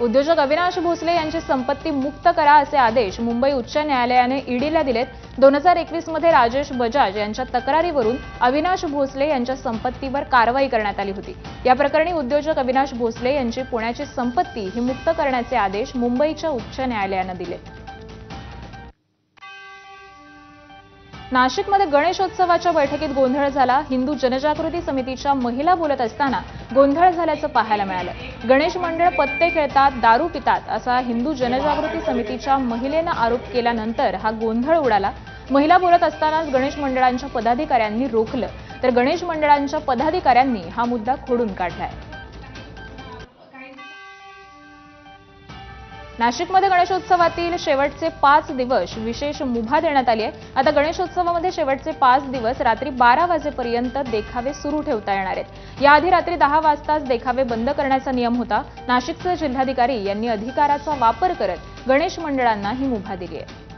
उद्योजक अविनाश भोसले यांची संपत्ती मुक्त करा असे आदेश मुंबई उच्च न्यायालयाने ईडीला दिलेत। 2021 मध्ये राजेश बजाज यांच्या तक्रारीवरून अविनाश भोसले यांच्या संपत्तीवर कारवाई करण्यात आली होती। या प्रकरणी उद्योजक अविनाश भोसले यांची पुण्याची संपत्ती ही मुक्त करण्याचे आदेश मुंबईच्या उच्च न्यायालयाने दिले। नाशिकमध्ये गणेशोत्सवाच्या बैठकीत गोंधळ झाला। हिंदू जनजागृती समितीच्या महिला बोलत असताना गोंधळ झाल्याचं पाहायला मिळालं। गणेश मंडळ पत्ते खेळतात, दारू पितात असा हिंदू जनजागृती समितीच्या महिलेनं आरोप केल्यानंतर हा गोंधळ उडाला। महिला बोलत असतानाच गणेश मंडळांच्या पदाधिकाऱ्यांनी रोखलं, तर गणेश मंडळांच्या पदाधिकाऱ्यांनी हा मुद्दा खोडून काढलाय। नाशिकमध्ये गणेशोत्सवातील शेवटचे 5 दिवस विशेष मुभा देण्यात आली आहे। आता गणेशोत्सवामध्ये शेवटचे 5 दिवस रात्री 12 वाजेपर्यंत देखावे सुरू ठेवता येणार आहेत। याआधी रात्री 10 वाजताच देखावे बंद करण्याचा नियम होता। नाशिकचे जिल्हाधिकारी यांनी अधिकाराचा वापर करत गणेश मंडळांना ही मुभा दिली आहे।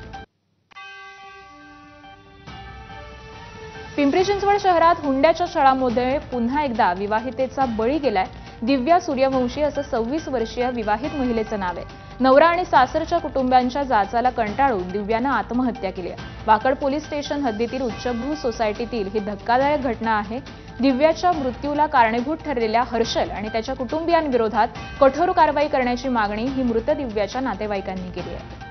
पिंपरी चिंचवड शहरात हुंड्याच्या छळामध्ये पुन्हा एकदा विवाहितेचा बळी गेलाय। दिव्या सूर्यवंशी असं 26 वर्षीय विवाहित महिलेचं नाव आहे। नवरा आणि सासरच्या कुटुंबियांच्या जाचाला कंटाळून दिव्यानं आत्महत्या केली आहे। वाकड पोलीस स्टेशन हद्दीतील उच्चभ्रू सोसायटीतील ही धक्कादायक घटना आहे। दिव्याच्या मृत्यूला कारणीभूत ठरलेल्या हर्षल आणि त्याच्या कुटुंबियांविरोधात कठोर कारवाई करण्याची मागणी ही मृत दिव्याच्या नातेवाईकांनी केली आहे।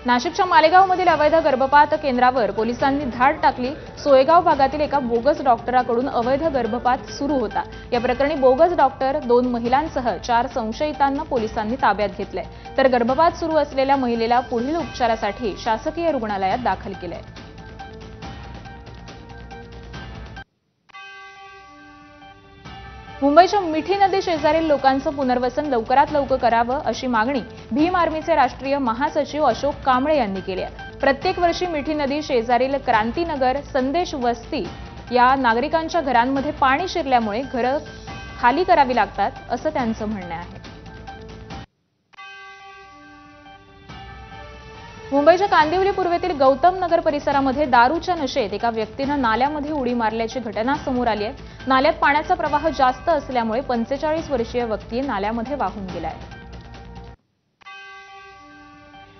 नाशिकच्या मालेगावमधील अवैध गर्भपात केंद्रावर पोलिसांनी धाड टाकली। सोयगाव भागातील एका बोगस डॉक्टराकडून अवैध गर्भपात सुरू होता। या प्रकरणी बोगस डॉक्टर 2 महिलांसह 4 संशयितांना पोलिसांनी ताब्यात घेतलंय, तर गर्भपात सुरू असलेल्या महिलेला पुढील उपचारासाठी शासकीय रुग्णालयात दाखल केलंय। मुंबईच्या मिठी नदी शेजारील लोकांचं पुनर्वसन लवकरात लवकर करावं अशी मागणी भीम आर्मीचे राष्ट्रीय महासचिव अशोक कांबळे यांनी केली आहे। प्रत्येक वर्षी मिठी नदी शेजारील क्रांतीनगर, संदेश वस्ती या नागरिकांच्या घरांमध्ये पाणी शिरल्यामुळे घरं खाली करावी लागतात असं त्यांचं म्हणणं आहे। मुंबईच्या कांदिवली पूर्वेतील गौतम नगर परिसरामध्ये दारूच्या नशेत एका व्यक्तीनं नाल्यामध्ये उडी मारल्याची घटना समोर आली आहे। नाल्यात पाण्याचा प्रवाह जास्त असल्यामुळे 45 वर्षीय व्यक्ती नाल्यामध्ये वाहून गेलाय।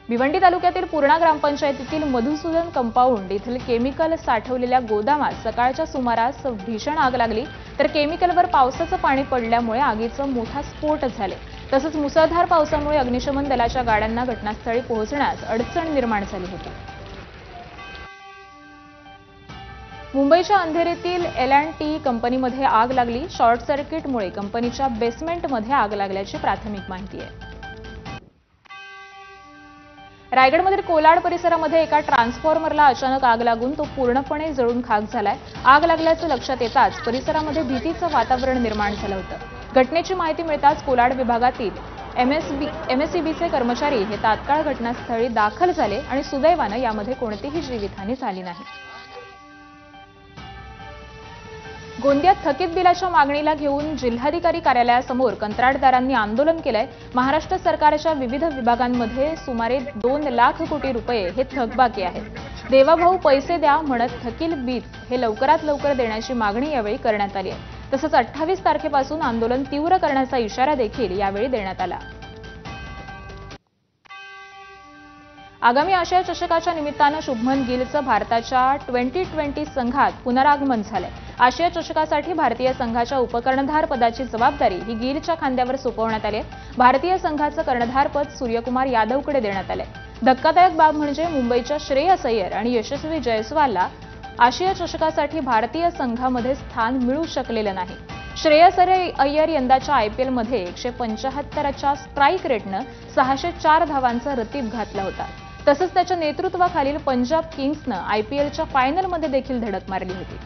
भिवंडी तालुक्यातील पूर्णा ग्रामपंचायतीतील मधुसूदन कंपाऊंड येथील केमिकल साठवलेल्या गोदामात सकाळच्या सुमारास भीषण आग लागली, तर केमिकलवर पावसाचं पाणी पडल्यामुळे आगीचा मोठा स्फोट झाले। तसंच मुसळधार पावसामुळे अग्निशमन दलाच्या गाड्यांना घटनास्थळी पोहोचण्यास अडचण निर्माण झाली होती। मुंबईच्या अंधेरीतील L&T कंपनीमध्ये आग लागली। शॉर्ट सर्किटमुळे कंपनीच्या बेसमेंटमध्ये आग लागल्याची प्राथमिक माहिती आहे। रायगडमधील कोलाड परिसरामध्ये एका ट्रान्सफॉर्मरला अचानक आग लागून तो पूर्णपणे जळून खाक झालाय। आग लागल्याचं लक्षात येताच परिसरामध्ये भीतीचं वातावरण निर्माण झालं होतं। घटनेची माहिती मिळताच कोलाड विभागातील MSEBचे कर्मचारी हे तात्काळ घटनास्थळी दाखल झाले आणि सुदैवानं यामध्ये कोणतीही जीवितहानी झाली नाही। गोंदियात थकीत बिलाच्या मागणीला घेऊन जिल्हाधिकारी कार्यालयासमोर कंत्राटदारांनी आंदोलन केलंय। महाराष्ट्र सरकारच्या विविध विभागांमध्ये सुमारे 2 लाख कोटी रुपये हे थकबाकी आहेत। देवाभाऊ पैसे द्या म्हणत थकीत बिल हे लवकरात लवकर देण्याची मागणी यावेळी करण्यात आली आहे। तसंच 28 तारखेपासून आंदोलन तीव्र करण्याचा इशारा देखील यावेळी देण्यात आला। आगामी आशिया चषकाच्या निमित्तानं शुभमन गिलचं भारताच्या T20 संघात पुनरागमन झालंय। आशिया चषकासाठी भारतीय संघाच्या उपकर्णधार पदाची जबाबदारी ही गिलच्या खांद्यावर सोपवण्यात आली आहे। भारतीय संघाचं कर्णधारपद सूर्यकुमार यादवकडे देण्यात आलंय। धक्कादायक बाब म्हणजे मुंबईच्या श्रेयस अय्यर आणि यशस्वी जयस्वालला आशिया चषकासाठी भारतीय संघामध्ये स्थान मिळू शकलेलं नाही। श्रेयस अय्यर यंदाच्या IPLमध्ये 175च्या स्ट्राईक रेटनं 604 धावांचा रतीब घातला होता। तसंच त्याच्या नेतृत्वाखालील पंजाब किंग्सनं IPLच्या फायनलमध्ये देखील धडक मारली होती।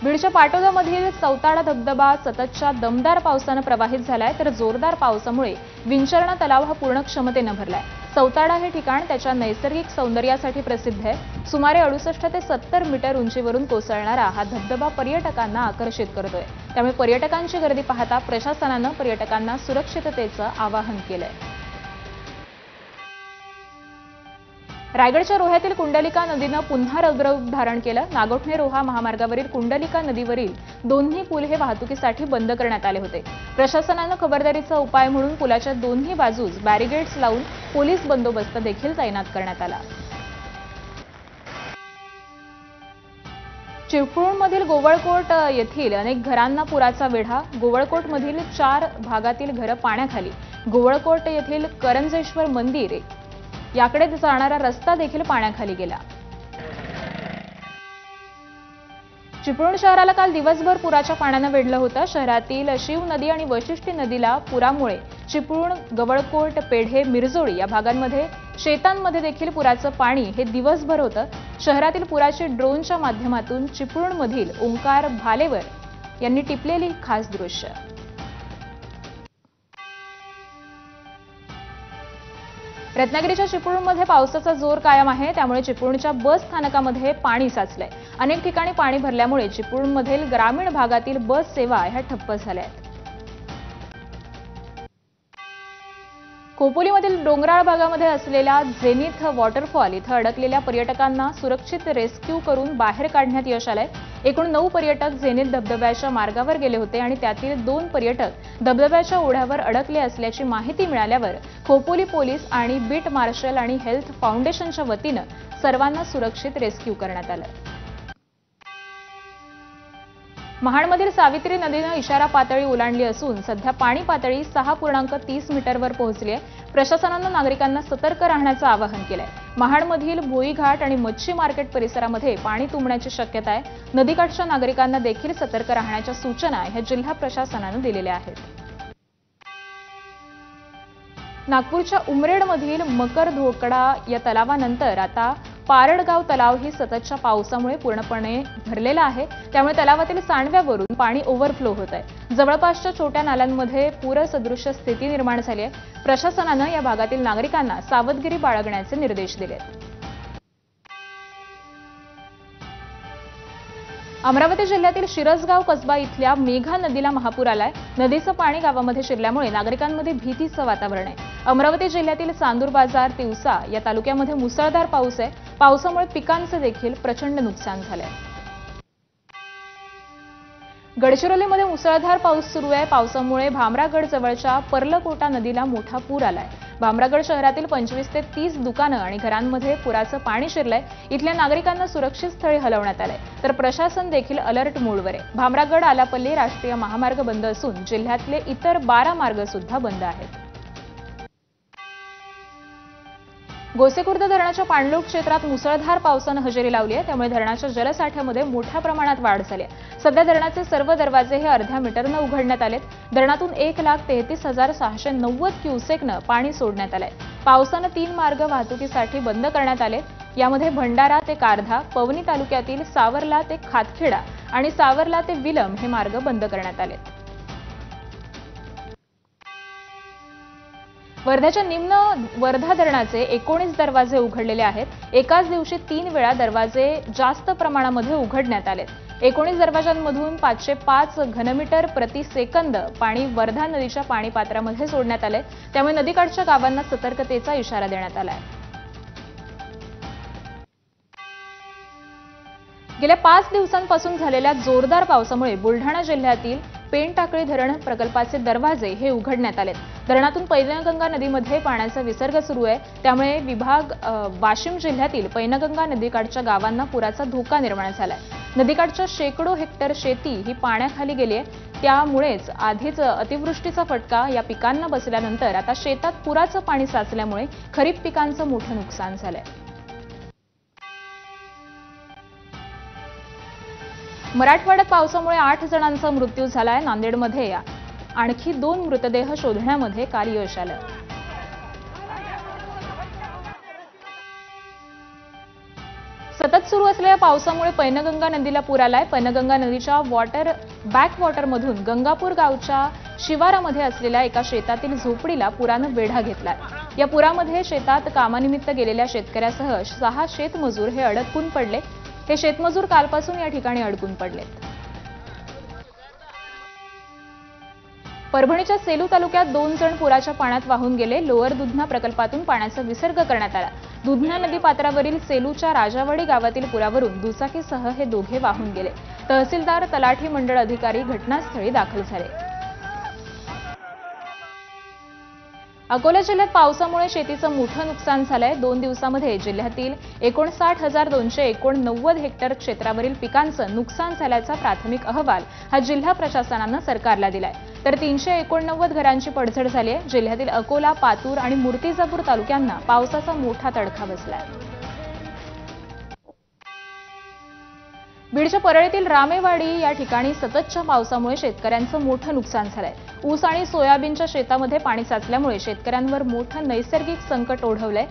बीडच्या पाटोदामधील सौताडा धबधबा सततच्या दमदार पावसानं प्रवाहित झालाय, तर जोरदार पावसामुळे विंचरणा तलाव हा पूर्ण क्षमतेनं भरलाय। सौताडा हे ठिकाण त्याच्या नैसर्गिक सौंदर्यासाठी प्रसिद्ध आहे। सुमारे 68 ते 70 मीटर उंचीवरून कोसळणारा हा धबधबा पर्यटकांना आकर्षित करतोय। त्यामुळे पर्यटकांची गर्दी पाहता प्रशासनानं पर्यटकांना सुरक्षिततेचं आवाहन केलंय। रायगडच्या रोह्यातील कुंडलिका नदीनं पुन्हा रौद्ररूप धारण केलं. नागोठणे रोहा महामार्गावरील कुंडलिका नदीवरील दोन्ही पूल हे वाहतुकीसाठी बंद करण्यात आले होते. प्रशासनानं खबरदारीचा उपाय म्हणून पुलाच्या दोन्ही बाजूस बॅरिगेड्स लावून पोलीस बंदोबस्त देखील तैनात करण्यात आला. चिपळूणमधील गोवळकोट येथील अनेक घरांना पुराचा वेढा. गोवळकोटमधील 4 भागातील घरं पाण्याखाली. गोवळकोट येथील करंजेश्वर मंदिर याकडे जाणारा रस्ता देखील पाण्याखाली गेला. चिपळूण शहराला काल दिवसभर पुराच्या पाण्यानं वेढलं होतं. शहरातील शिव नदी आणि वशिष्ठी नदीला पुरामुळे चिपळूण, गवळकोट, पेढे, मिरजोळी या भागांमध्ये शेतांमध्ये देखील पुराचं पाणी हे दिवसभर होतं. शहरातील पुराची ड्रोनच्या माध्यमातून चिपळूणमधील ओंकार भालेवर यांनी टिपलेली खास दृश्य. रत्नागिरीच्या चिपळूणमध्ये पावसाचा जोर कायम आहे. त्यामुळे चिपळूणच्या बस स्थानकामध्ये पाणी साचलंय. अनेक ठिकाणी पाणी भरल्यामुळे चिपळूणमधील ग्रामीण भागातील बस सेवा ह्या ठप्प झाल्या आहेत. खोपोलीमधील डोंगराळ भागामध्ये असलेल्या झेनिथ वॉटरफॉल इथं अडकलेल्या पर्यटकांना सुरक्षित रेस्क्यू करून बाहेर काढण्यात यश आलंय. एकूण 9 पर्यटक झेनिथ धबधब्याच्या मार्गावर गेले होते आणि त्यातील 2 पर्यटक धबधब्याच्या ओढ्यावर अडकले असल्याची माहिती मिळाल्यावर खोपोली पोलीस आणि बीट मार्शल आणि हेल्थ फाउंडेशनच्या वतीनं सर्वांना सुरक्षित रेस्क्यू करण्यात आलं. महाडमधील सावित्री नदीनं इशारा पातळी ओलांडली असून सध्या पाणी पातळी 6.30 मीटरवर पोहोचली आहे. प्रशासनानं नागरिकांना सतर्क राहण्याचं आवाहन केलंय. महाडमधील भोईघाट आणि मच्छी मार्केट परिसरामध्ये पाणी तुंबण्याची शक्यता आहे. नदीकाठच्या नागरिकांना देखील सतर्क राहण्याच्या सूचना ह्या जिल्हा प्रशासनानं दिलेल्या आहेत. नागपूरच्या उमरेडमधील मकर धोकडा या तलावानंतर आता पारडगाव तलाव ही सततच्या पावसामुळे पूर्णपणे भरलेला आहे. त्यामुळे तलावातील सांडव्यावरून पाणी ओव्हरफ्लो होत आहे. जवळपासच्या छोट्या नाल्यांमध्ये पूरसदृश्य स्थिती निर्माण झाली आहे. प्रशासनानं या भागातील नागरिकांना सावधगिरी बाळगण्याचे निर्देश दिले. अमरावती जिल्ह्यातील शिरसगाव कसबा इथल्या मेघा नदीला महापूर आलाय. नदीचं पाणी गावामध्ये शिरल्यामुळे नागरिकांमध्ये भीतीचं वातावरण आहे. अमरावती जिल्ह्यातील चांदूर बाजार, तिवसा या तालुक्यामध्ये मुसळधार पाऊस आहे. पावसामुळे पिकांचं देखील प्रचंड नुकसान झालंय. गडचिरोलीमध्ये मुसळधार पाऊस सुरू आहे. पावसामुळे भामरागड जवळच्या पर्लकोटा नदीला मोठा पूर आलाय. भामरागड शहरातील 25 ते 30 दुकानं आणि घरांमध्ये पुराचं पाणी शिरलंय. इथल्या नागरिकांना सुरक्षित स्थळी हलवण्यात आलंय. तर प्रशासन देखील अलर्ट मोडवर आहे. भामरागड आलापल्ली राष्ट्रीय महामार्ग बंद असून जिल्ह्यातले इतर 12 मार्ग सुद्धा बंद आहेत. गोसेखुर्द धरणाच्या पाणलोट क्षेत्रात मुसळधार पावसानं हजेरी लावली आहे. त्यामुळे धरणाच्या जलसाठ्यामध्ये मोठ्या प्रमाणात वाढ झाली आहे. सध्या धरणाचे सर्व दरवाजे हे अर्ध्या मीटरनं उघडण्यात आलेत. धरणातून 1,33,690 क्युसेकनं पाणी सोडण्यात आलंय. पावसानं 3 मार्ग वाहतुकीसाठी बंद करण्यात आलेत. यामध्ये भंडारा ते कारधा, पवनी तालुक्यातील सावरला ते खातखेडा आणि सावरला ते विलम हे मार्ग बंद करण्यात आलेत. वर्ध्याच्या निम्न वर्धा धरणाचे 19 दरवाजे उघडलेले आहेत. एकाच दिवशी 3 वेळा दरवाजे जास्त प्रमाणामध्ये उघडण्यात आलेत. 19 दरवाजांमधून 505 घनमीटर प्रति सेकंद पाणी वर्धा नदीच्या पाणी पात्रामध्ये सोडण्यात आले. त्यामुळे नदीकाठच्या गावांना सतर्कतेचा इशारा देण्यात आलाय. गेल्या 5 दिवसांपासून झालेल्या जोरदार पावसामुळे बुलढाणा जिल्ह्यातील पेनटाकळी धरण प्रकल्पाचे दरवाजे हे उघडण्यात आलेत. धरणातून पैनगंगा नदीमध्ये पाण्याचा विसर्ग सुरू आहे. त्यामुळे वाशिम जिल्ह्यातील पैनगंगा नदीकाठच्या गावांना पुराचा धोका निर्माण झालाय. नदीकाठच्या शेकडो हेक्टर शेती ही पाण्याखाली गेली आहे. त्यामुळेच आधीच अतिवृष्टीचा फटका या पिकांना बसल्यानंतर आता शेतात पुराचं पाणी साचल्यामुळे खरीप पिकांचं मोठं नुकसान झालंय. मराठवाड्यात पावसामुळे 8 जणांचा मृत्यू झालाय. नांदेडमध्ये आणखी 2 मृतदेह शोधण्यामध्ये काल यश आलं. सतत सुरू असलेल्या पावसामुळे पैनगंगा नदीला पूर आलाय. पैनगंगा नदीच्या बॅकवॉटरमधून गंगापूर गावच्या शिवारामध्ये असलेल्या एका शेतातील झोपडीला पुरानं वेढा घेतलाय. या पुरामध्ये शेतात कामानिमित्त गेलेल्या शेतकऱ्यासह 6 शेतमजूर हे अडकून पडले. हे शेतमजूर कालपासून या ठिकाणी अडकून पडलेत. परभणीच्या सेलू तालुक्यात 2 जण पुराच्या पाण्यात वाहून गेले. लोअर दुधना प्रकल्पातून पाण्याचा विसर्ग करण्यात आला. दुधना नदी पात्रावरील सेलूच्या राजावाडी गावातील पुलावरून दुचाकीसह हे दोघे वाहून गेले। तहसीलदार, तलाठी मंडळ अधिकारी घटनास्थळी दाखल झाले। अकोला जिल्ह्यात पावसामुळे शेतीचं मोठं नुकसान झालंय। 2 दिवसांमध्ये जिल्ह्यातील 59,289 हेक्टर क्षेत्रावरील पिकांचं नुकसान झाल्याचा प्राथमिक अहवाल हा जिल्हा प्रशासनानं सरकारला दिलाय। तर 389 घरांची पडझड झाली आहे। जिल्ह्यातील अकोला, पातूर आणि मूर्तिजापूर तालुक्यांना पावसाचा मोठा तडका बसलाय। बीडच्या परळीतील रामेवाडी या ठिकाणी सततच्या पावसामुळे शेतकऱ्यांचं मोठं नुकसान झालंय। ऊस आणि सोयाबीनच्या शेतामध्ये पाणी साचल्यामुळे शेतकऱ्यांवर मोठं नैसर्गिक संकट ओढवलंय।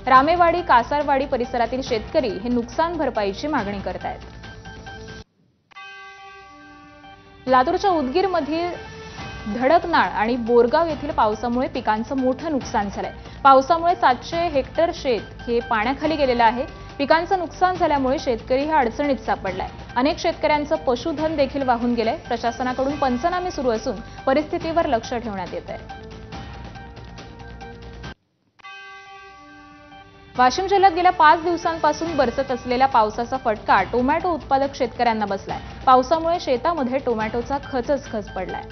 रामेवाडी, कासारवाडी परिसरातील शेतकरी हे नुकसान भरपाईची मागणी करतायत। लातूरच्या उदगीरमधील धडकनाळ आणि बोरगाव येथील पावसामुळे पिकांचं मोठं नुकसान झालंय। पावसामुळे 700 हेक्टर शेत हे पाण्याखाली गेलेलं आहे। पिकांचं नुकसान झाल्यामुळे शेतकरी हा अडचणीत सापडलाय। अनेक शेतकऱ्यांचं पशुधन देखील वाहून गेलंय। प्रशासनाकडून पंचनामे सुरू असून परिस्थितीवर लक्ष ठेवण्यात येत आहे। वाशिम जिल्ह्यात गेल्या 5 दिवसांपासून बरसत असलेल्या पावसाचा फटका टोमॅटो उत्पादक शेतकऱ्यांना बसलाय। पावसामुळे शेतामध्ये टोमॅटोचा खच पडलाय।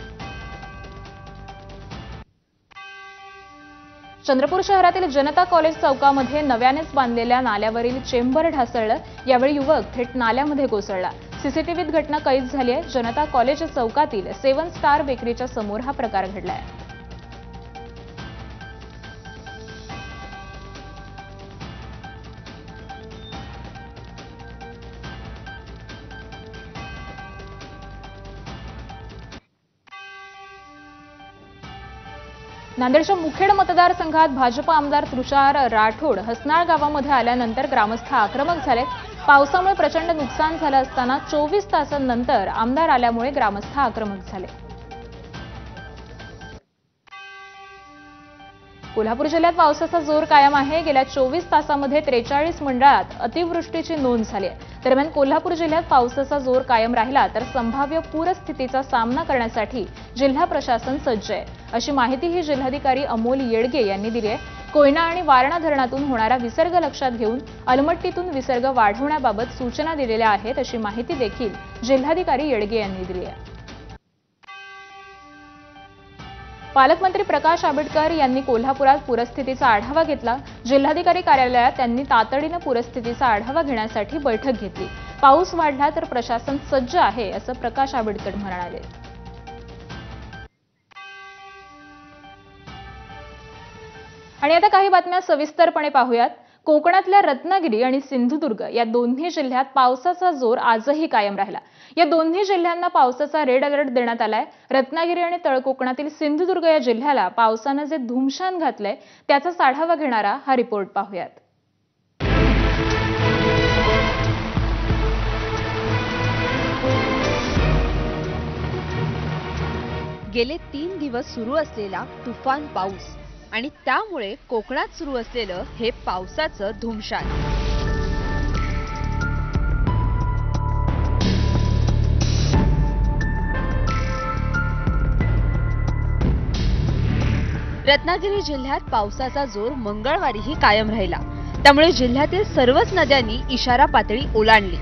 चंद्रपूर शहरातील जनता कॉलेज चौकामध्ये नव्यानेच बांधलेल्या नाल्यावरील चेंबर ढासळलं। यावेळी युवक थेट नाल्यामध्ये कोसळला। सीसीटीव्हीत घटना कैद झाली आहे। जनता कॉलेज चौकातील 7 स्टार बेकरीच्या समोर हा प्रकार घडलाय। नांदेडच्या मुखेड मतदारसंघात भाजप आमदार तुषार राठोड हसनाळ गावामध्ये आल्यानंतर ग्रामस्थ आक्रमक झालेत। पावसामुळे प्रचंड नुकसान झालं असताना 24 तासांनंतर आमदार आल्यामुळे ग्रामस्थ आक्रमक झाले। कोल्हापूर जिल्ह्यात पावसाचा जोर कायम आहे। गेल्या 24 तासांमध्ये 43 मंडळात अतिवृष्टीची नोंद झाली आहे। दरम्यान कोल्हापूर जिल्ह्यात पावसाचा जोर कायम राहिला तर संभाव्य पूरस्थितीचा सामना करण्यासाठी जिल्हा प्रशासन सज्ज आहे, अशी माहितीही जिल्हाधिकारी अमोल येडगे यांनी दिली आहे। कोयना आणि वारणा धरणातून होणारा विसर्ग लक्षात घेऊन अलमट्टीतून विसर्ग वाढवण्याबाबत सूचना दिलेल्या आहेत, अशी माहिती देखील जिल्हाधिकारी येडगे यांनी दिली आहे। पालकमंत्री प्रकाश आंबेडकर यांनी कोल्हापुरात पूरस्थितीचा आढावा घेतला। जिल्हाधिकारी कार्यालयात त्यांनी तातडीने पूरस्थितीचा आढावा घेण्यासाठी बैठक घेतली। पाऊस वाढला तर प्रशासन सज्ज आहे, असं प्रकाश आंबेडकर म्हणाले। आणि आता काही बातम्या सविस्तरपणे पाहूयात। कोकणातल्या रत्नागिरी आणि सिंधुदुर्ग या दोन्ही जिल्ह्यात पावसाचा जोर आजही कायम राहिला। या दोन्ही जिल्ह्यांना पावसाचा रेड अलर्ट देण्यात आलाय। रत्नागिरी आणि तळकोकणातील सिंधुदुर्ग या जिल्ह्याला पावसाने जे धुमशान घातलंय त्याचाच आढावा घेणारा हा रिपोर्ट पाहूयात। गेले 3 दिवस सुरू असलेला तुफान पाऊस आणि त्यामुळे कोकणात सुरू असलेलं हे पावसाचं धुमशान। रत्नागिरी जिल्ह्यात पावसाचा जोर मंगळवारीही कायम राहिला। त्यामुळे जिल्ह्यातील सर्वच नद्यांनी इशारा पातळी ओलांडली।